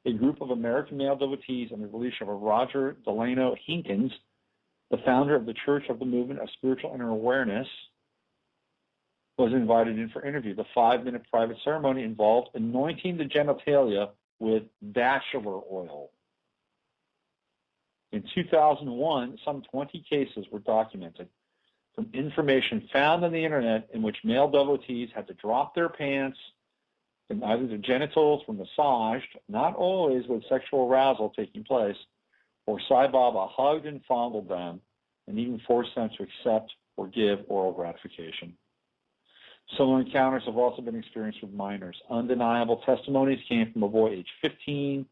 a group of American male devotees under the leadership of Roger Delano Hinkins, the founder of the Church of the Movement of Spiritual Inner Awareness, was invited in for interview. The 5-minute private ceremony involved anointing the genitalia with bachelor oil. In 2001, some 20 cases were documented from information found on the internet in which male devotees had to drop their pants and either their genitals were massaged, not always with sexual arousal taking place, or Sai Baba hugged and fondled them and even forced them to accept or give oral gratification. Similar encounters have also been experienced with minors. Undeniable testimonies came from a boy aged 15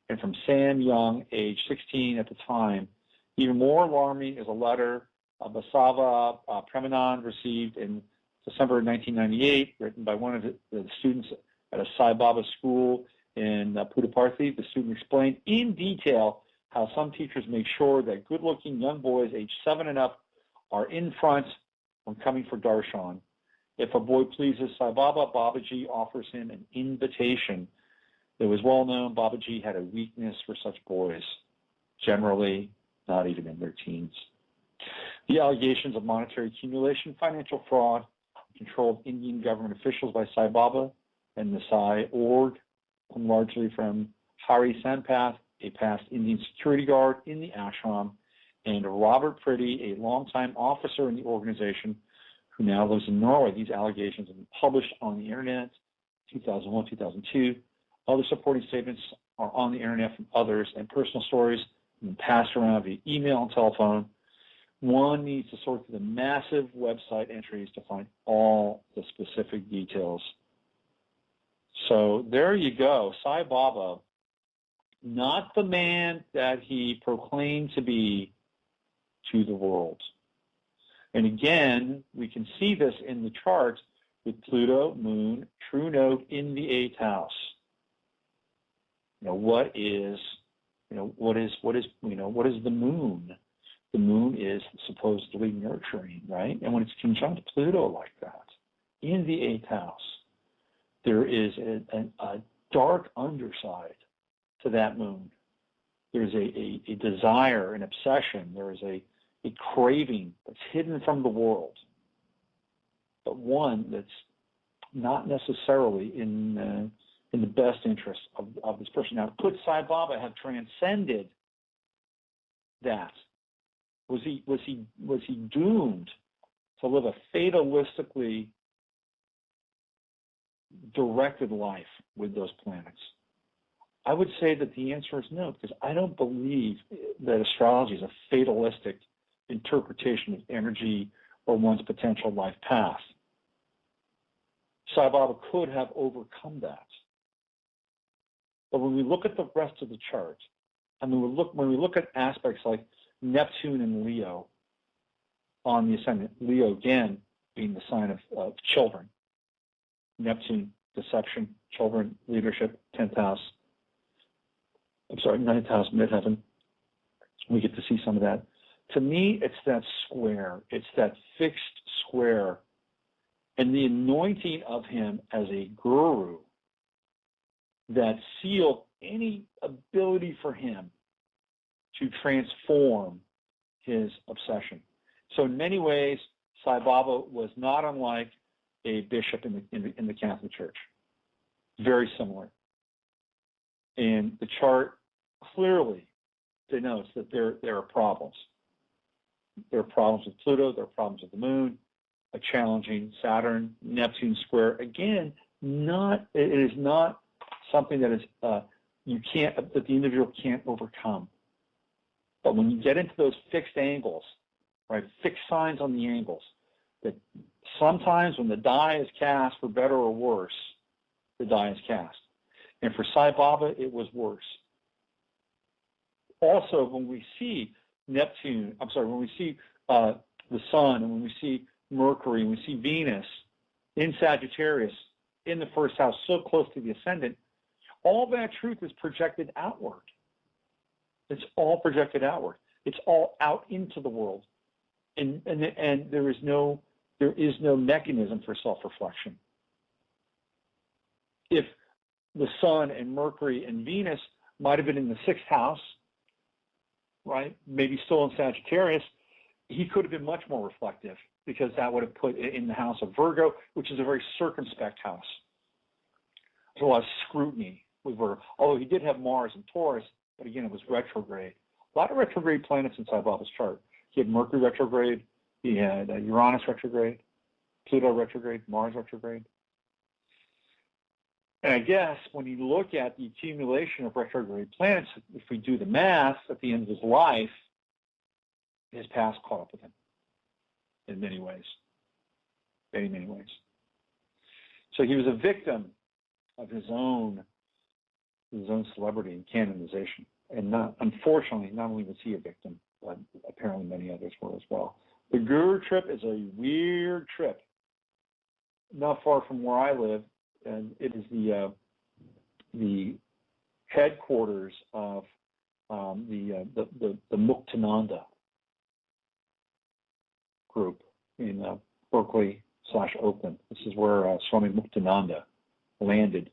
and from Sam Young, age 16 at the time. Even more alarming is a letter Basava Premanand received in December 1998, written by one of the students at a Sai Baba school in Puttaparthi. The student explained in detail how some teachers make sure that good-looking young boys aged 7 and up are in front when coming for darshan. If a boy pleases Sai Baba, Babaji offers him an invitation. It was well known Babaji had a weakness for such boys, generally not even in their teens. The allegations of monetary accumulation, financial fraud, control of Indian government officials by Sai Baba and the Sai Org come largely from Hari Sampath, a past Indian security guard in the ashram, and Robert Priddy, a longtime officer in the organization who now lives in Norway. These allegations have been published on the internet, 2001, 2002. Other supporting statements are on the internet from others, and personal stories have been passed around via email and telephone. One needs to sort through the massive website entries to find all the specific details. So there you go. Sai Baba, not the man that he proclaimed to be to the world. And again, we can see this in the chart with Pluto, Moon, True Note in the 8th house. What is the moon? The moon is supposedly nurturing, right? And when it's conjunct Pluto like that in the 8th house, there is a dark underside to that moon. There's a desire, an obsession. There is a craving that's hidden from the world, but one that's not necessarily in the best interest of this person. Now, could Sai Baba have transcended that? Was he doomed to live a fatalistically directed life with those planets? I would say that the answer is no, because I don't believe that astrology is a fatalistic interpretation of energy or one's potential life path. Sai Baba could have overcome that. But when we look at the rest of the chart, and when we look at aspects like Neptune and Leo on the ascendant, Leo again being the sign of children, Neptune, deception, children, leadership, 10th house, 9th house, midheaven. We get to see some of that. To me, it's that square. It's that fixed square. And the anointing of him as a guru that sealed any ability for him to transform his obsession. So in many ways, Sai Baba was not unlike a bishop in the Catholic Church. Very similar. And the chart clearly denotes that there are problems. There are problems with Pluto, there are problems with the moon, a challenging Saturn, Neptune square. Again, it is not something that is that the individual can't overcome. But when you get into those fixed angles, right, fixed signs on the angles, that sometimes when the die is cast, for better or worse, the die is cast. And for Sai Baba, it was worse. Also, when we see when we see the sun, and when we see Mercury, and we see Venus in Sagittarius in the first house, so close to the ascendant, all that truth is projected outward. It's all projected outward. It's all out into the world, and there is no mechanism for self-reflection. If the Sun and Mercury and Venus might have been in the 6th house, right? Maybe still in Sagittarius. He could have been much more reflective because that would have put it in the house of Virgo, which is a very circumspect house. There's a lot of scrutiny with Virgo. Although he did have Mars in Taurus, but again, it was retrograde. A lot of retrograde planets inside Bob's chart. He had Mercury retrograde, he had Uranus retrograde, Pluto retrograde, Mars retrograde. And I guess when you look at the accumulation of retrograde planets, if we do the math at the end of his life, his past caught up with him in many ways, many, many ways. So he was a victim of his own celebrity and canonization. And unfortunately, not only was he a victim, but apparently many others were as well. The Guru trip is a weird trip, not far from where I live, and it is the headquarters of the Muktananda group in Berkeley/Oakland. This is where Swami Muktananda landed.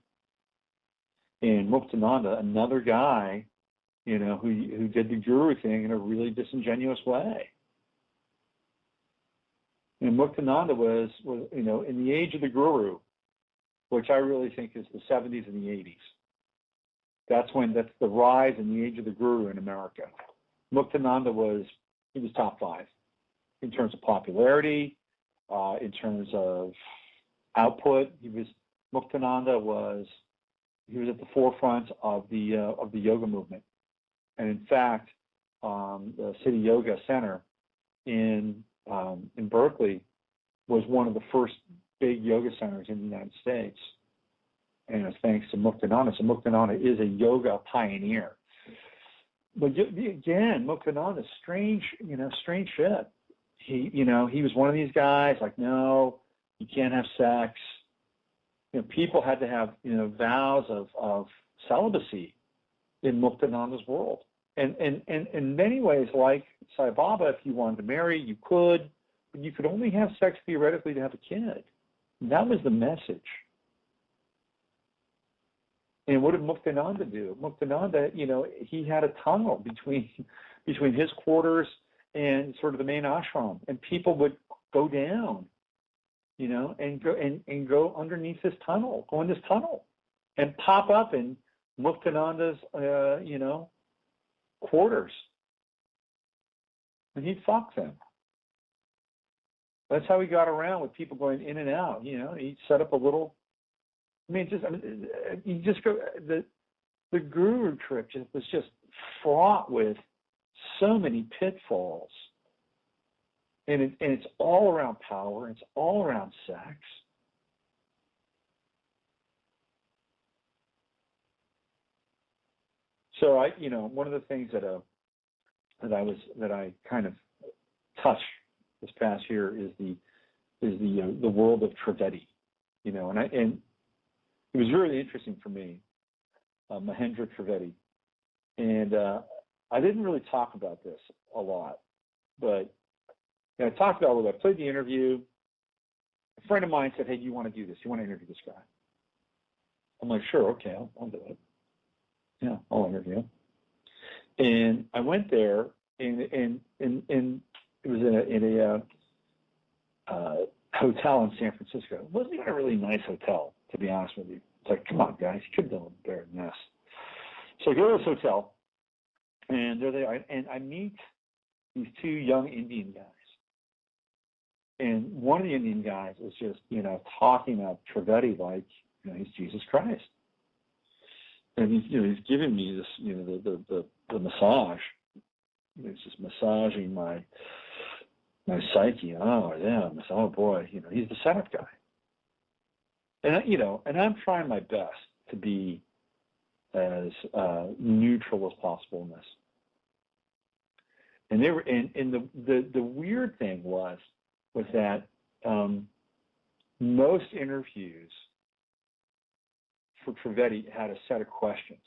And Muktananda, another guy, who did the Guru thing in a really disingenuous way. And Muktananda was in the age of the Guru, which I really think is the 70s and the 80s. That's the rise in the age of the Guru in America. Muktananda was top 5 in terms of popularity, in terms of output. Muktananda was at the forefront of the yoga movement. And in fact, the City Yoga Center in Berkeley was one of the first big yoga centers in the United States. And it's thanks to Muktananda. So Muktananda is a yoga pioneer. But again, Muktananda, strange shit. He was one of these guys like, no, you can't have sex. People had to have, vows of celibacy in Muktananda's world. And in many ways, like Sai Baba, if you wanted to marry, you could, but you could only have sex theoretically to have a kid. And that was the message. And what did Muktananda do? Muktananda, he had a tunnel between his quarters and sort of the main ashram, and people would go down, and go underneath this tunnel, go in this tunnel, and pop up in Muktananda's, quarters, and he'd fuck them. That's how he got around with people going in and out. He'd set up a little. You just go. The Guru trip was just fraught with so many pitfalls, and it's all around power. It's all around sex. So one of the things that I kind of touched this past year is the world of Trivedi, and it was really interesting for me, Mahendra Trivedi, and I didn't really talk about this a lot, but I talked about it. I played the interview. A friend of mine said, "Hey, do you want to do this? You want to interview this guy?" I'm like, "Sure, okay, I'll do it. Yeah, I'll interview." And I went there, and it was in a hotel in San Francisco. It wasn't even a really nice hotel, to be honest with you. It's like, come on, guys, you could have done better than this. So I go to this hotel, and there they are, and I meet these 2 young Indian guys. And one of the Indian guys is just, talking about Trivedi like, he's Jesus Christ. And he's giving me this, the massage. He's just massaging my psyche. Oh yeah, oh boy, he's the setup guy. And I'm trying my best to be as neutral as possible in this. And they were, and the weird thing was that most interviews for Trivedi had a set of questions,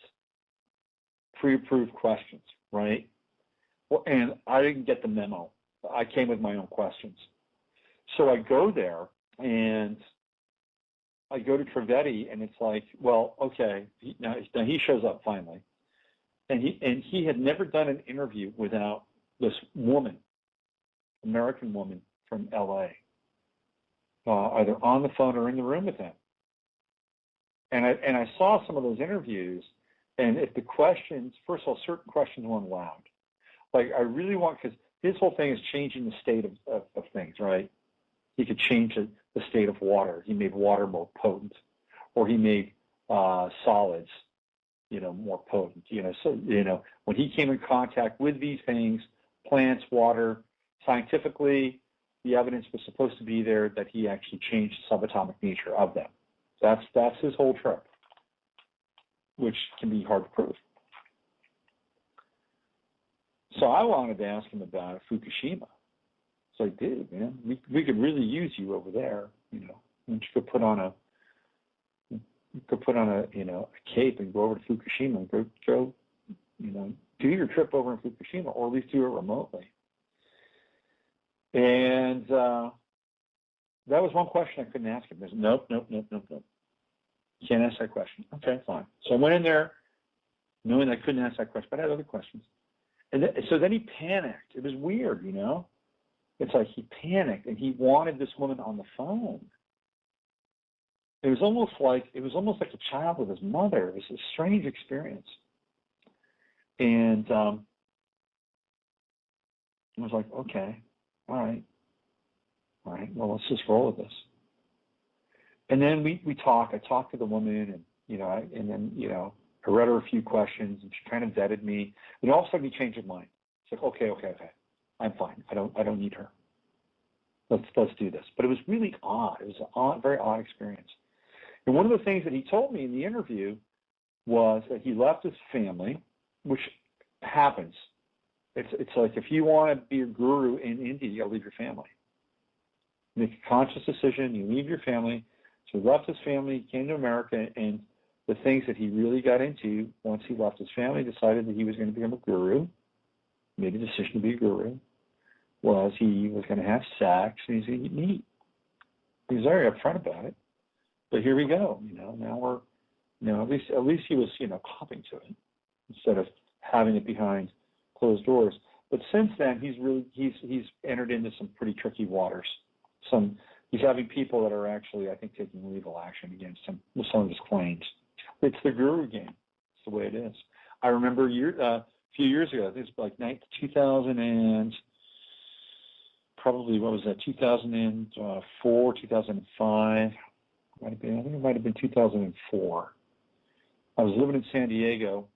pre-approved questions, right? Well, and I didn't get the memo. I came with my own questions. So I go there, and I go to Trivedi, and it's like, well, okay, now he shows up finally, and he had never done an interview without this woman, American woman from L.A., either on the phone or in the room with him. And I saw some of those interviews, and if the questions, first of all, certain questions weren't allowed. Like, I really want, because his whole thing is changing the state of things, right? He could change the state of water. He made water more potent, or he made solids, more potent. So when he came in contact with these things, plants, water, scientifically, the evidence was supposed to be there that he actually changed the subatomic nature of them. That's his whole trip, which can be hard to prove. So I wanted to ask him about Fukushima. So I did, man. We could really use you over there, And you could put on a a cape and go over to Fukushima and go do your trip over in Fukushima, or at least do it remotely. And that was one question I couldn't ask him. There's nope. You can't ask that question. Okay, fine. So I went in there knowing I couldn't ask that question, but I had other questions. And so then he panicked. It was weird, It's like he panicked, and he wanted this woman on the phone. It was almost like a child with his mother. It was a strange experience. And I was like, okay, all right, well, let's just roll with this. And then we talked. I talked to the woman, and I read her a few questions, and she kind of vetted me. And all of a sudden, he changed his mind. It's like, okay, I'm fine. I don't need her. Let's do this. But it was really odd. It was a very odd experience. And one of the things that he told me in the interview was that he left his family, which happens. It's like, if you want to be a guru in India, you got to leave your family. Make a conscious decision. You leave your family. So he left his family, came to America, and the things that he really got into once he left his family, decided that he was going to become a guru, made a decision to be a guru, was he was going to have sex, and he's going to eat meat. He was very upfront about it. But here we go. Now we're, at least he was, copping to it instead of having it behind closed doors. But since then, he's entered into some pretty tricky waters. He's having people that are actually, I think, taking legal action against him with some of his claims. It's the guru game. It's the way it is. I remember a few years ago, I think it was like 2000 and probably, 2004, 2005. I think it might have been 2004. I was living in San Diego,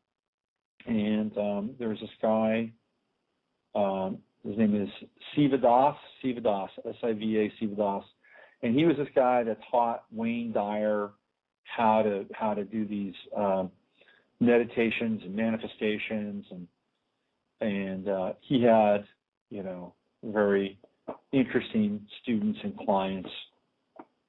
and there was this guy. His name is Sivadas, S-I-V-A, Sivadas, and he was this guy that taught Wayne Dyer how to do these meditations and manifestations, and he had very interesting students and clients.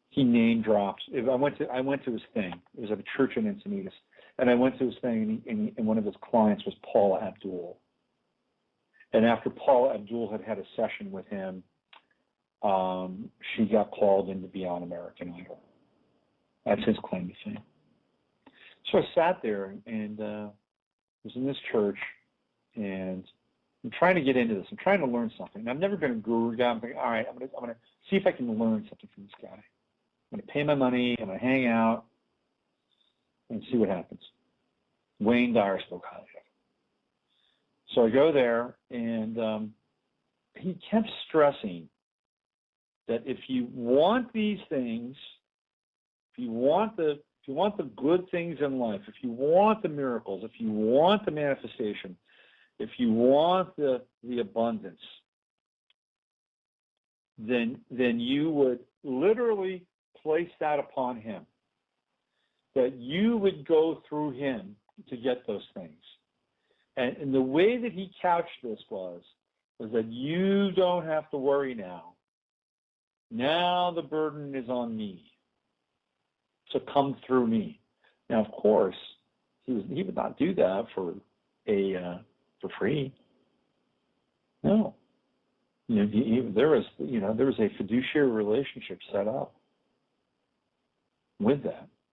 He name drops. I went to his thing. It was at a church in Encinitas, and I went to his thing, and one of his clients was Paula Abdul. And after Paula Abdul had a session with him, she got called in to be on American Idol. That's his claim to fame. So I sat there and was in this church, and I'm trying to get into this. I'm trying to learn something. I've never been a guru guy. I'm thinking, all right, I'm gonna see if I can learn something from this guy. I'm gonna pay my money. I'm gonna hang out and see what happens. Wayne Dyer spoke highly of him. So I go there, and he kept stressing that if you want these things, if you want the good things in life, if you want the miracles, if you want the manifestation, if you want the abundance, then you would literally place that upon him, that you would go through him to get those things. And the way that he couched this was that you don't have to worry now. Now the burden is on me. So come through me. Now, of course, he would not do that for free. No. There was a fiduciary relationship set up. with that.